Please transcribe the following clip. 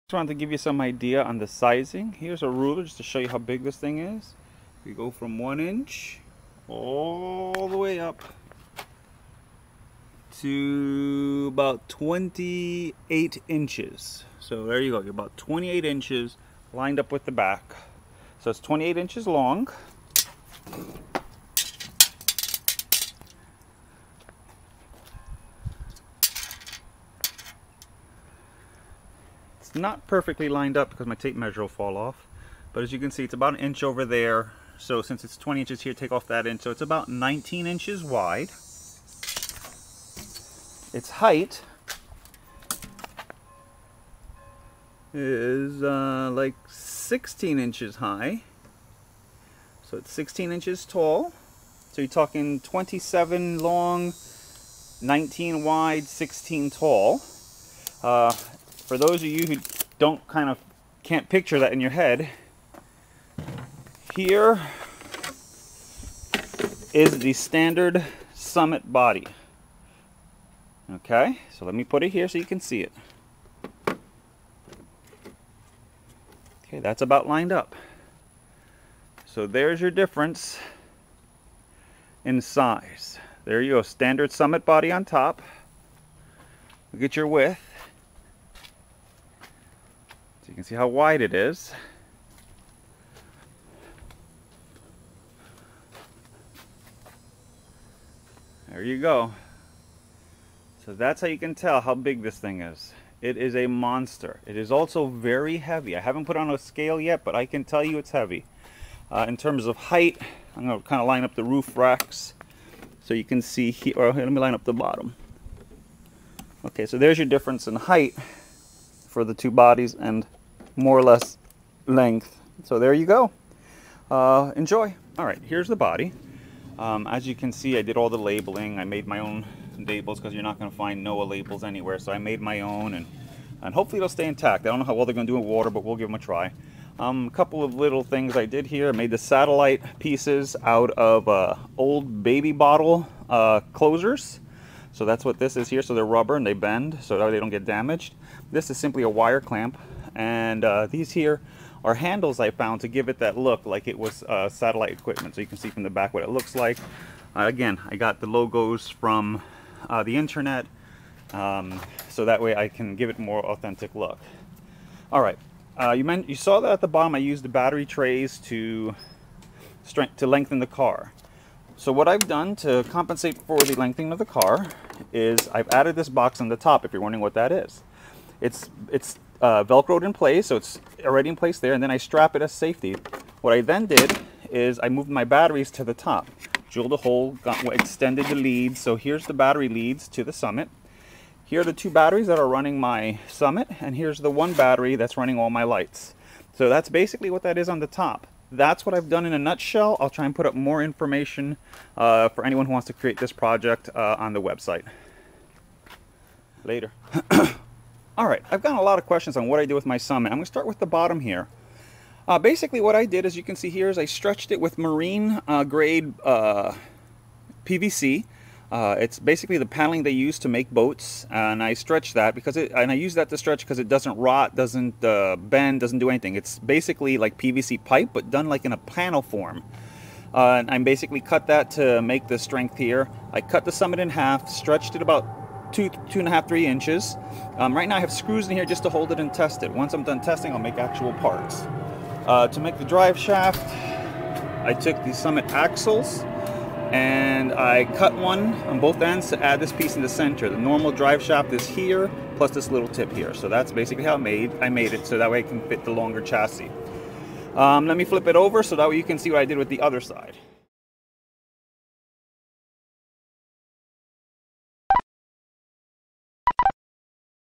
Just wanted to give you some idea on the sizing. Here's a ruler just to show you how big this thing is. We go from 1 inch all the way up to about 28 inches. So there you go, you're about 28 inches lined up with the back. So it's 28 inches long. It's not perfectly lined up because my tape measure will fall off, but as you can see it's about 1 inch over there. So since it's 20 inches here, take off that inch, so it's about 19 inches wide. Its height is like 16 inches high, so it's 16 inches tall. So you're talking 27 long, 19 wide, 16 tall. For those of you who can't picture that in your head, here is the standard Summit body. Okay, so let me put it here so you can see it. Okay, that's about lined up. So there's your difference in size. There you go, standard Summit body on top. Look at your width. So you can see how wide it is. There you go. So that's how you can tell how big this thing is. It is a monster. It is also very heavy. I haven't put on a scale yet, but I can tell you it's heavy. In terms of height, I'm going to kind of line up the roof racks so you can see here. Or let me line up the bottom. Okay, so there's your difference in height for the two bodies and more or less length. So there you go. Enjoy. All right, here's the body. As you can see, I did all the labeling. I made my own labels because you're not going to find NOAA labels anywhere. So I made my own, and hopefully it'll stay intact. I don't know how well they're going to do in water, but we'll give them a try. A couple of little things I did here. I made the satellite pieces out of old baby bottle closers. So that's what this is here. So they're rubber and they bend so that they don't get damaged. This is simply a wire clamp, and these here are handles I found to give it that look like it was satellite equipment. So you can see from the back what it looks like. Again, I got the logos from the internet, so that way I can give it a more authentic look. All right, you saw that at the bottom I used the battery trays to lengthen the car. So what I've done to compensate for the lengthening of the car is I've added this box on the top, if you're wondering what that is. It's velcroed in place, so it's already in place there, and then I strap it as safety. What I then did is I moved my batteries to the top, drilled a hole, extended the leads. So here's the battery leads to the Summit. Here are the two batteries that are running my Summit, and here's the one battery that's running all my lights. So that's basically what that is on the top. That's what I've done in a nutshell. I'll try and put up more information for anyone who wants to create this project on the website. Later. All right, I've gotten a lot of questions on what I do with my Summit. I'm going to start with the bottom here. Basically what I did, as you can see here, is I stretched it with marine grade PVC. It's basically the paneling they use to make boats, and I stretched that and I use that to stretch because it doesn't rot, doesn't bend, doesn't do anything. It's basically like PVC pipe, but done like in a panel form. And I basically cut that to make the strength here. I cut the Summit in half, stretched it about 2.5, 3 inches. Right now I have screws in here just to hold it and test it. Once I'm done testing, I'll make actual parts. To make the drive shaft, I took the Summit axles and I cut one on both ends to add this piece in the center. The normal drive shaft is here, plus this little tip here. So that's basically how I made it, so that way I can fit the longer chassis. Let me flip it over so that way you can see what I did with the other side.